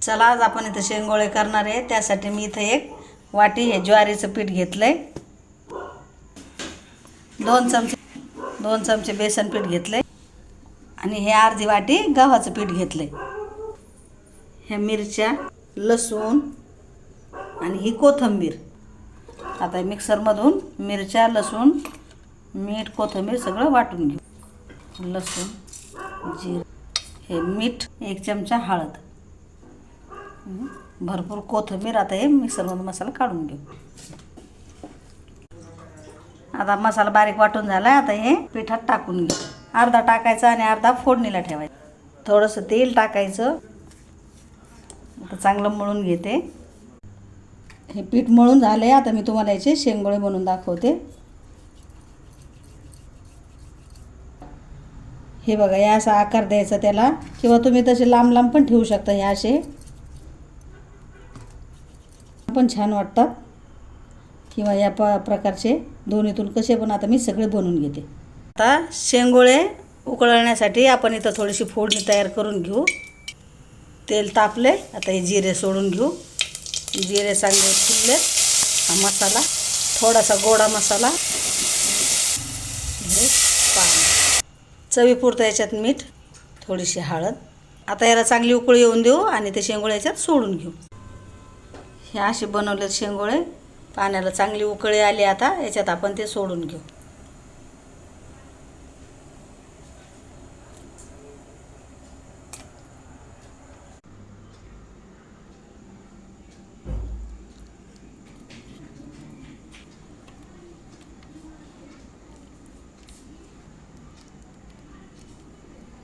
चला आज आपण इथं शेंगोळे करणार आहे। त्यासाठी मी इथं एक वाटी हे ज्वारीचं पीठ घेतलंय, 2 चमचे बेसन पीठ घेतलंय आणि हे अर्धी वाटी गव्हाचं पीठ घेतलंय। ह्या मिरच्या, लसूण आणि ही कोथिंबीर। आता मिक्सरमधून मिरच्या, लसूण, मीठ, कोथिंबीर सगळं वाटून घेऊ। लसूण, जिरं, हे मीठ, 1 चमचा हळद, भरपूर कोथिंबीर। आता हे मिक्सरमधून मसाला काढून घेऊ। आता मसाला बारीक वाटून झाला। आता हे पिठात टाकून घेऊ। अर्धा टाकायचा आणि अर्धा फोडणीला ठेवायचं। थोडंसं तेल टाकायचं। आता चांगलं मळून घेते। हे पीठ मळून झाले। आता मी तुम्हाला याचे शेंगोळे बनवून दाखवते। हे बघा, या असा आकार द्यायचा त्याला, किंवा तुम्ही तसे लांब लांब पण ठेवू शकता। हे असे पण छान वाटतात, किंवा या प्रकारचे दोन्हीतून कसे पण। आता मी सगळे बनवून घेते। आता शेंगोळे उकळण्यासाठी आपण इथं थोडीशी फोडणी तयार करून घेऊ। तेल तापले। आता हे जिरे सोडून घेऊ। जिरे चांगले फुलले। हा मसाला, थोडासा गोडा मसाला, हे पाणी, चवीपुरतं याच्यात मीठ, थोडीशी हळद। आता याला चांगली उकळी येऊन देऊ आणि ते शेंगोळे याच्यात सोडून घेऊ। हे असे बनवलेत शेंगोळे। पाण्याला चांगली उकळी आली। आता याच्यात आपण ते सोडून घेऊ।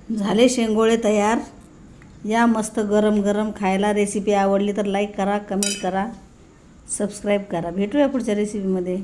झाले शेंगोळे तयार। या मस्त गरम गरम खायला। रेसिपी आवडली तर लाईक करा, कमेंट करा, सबस्क्राईब करा। भेटूया पुढच्या रेसिपीमध्ये।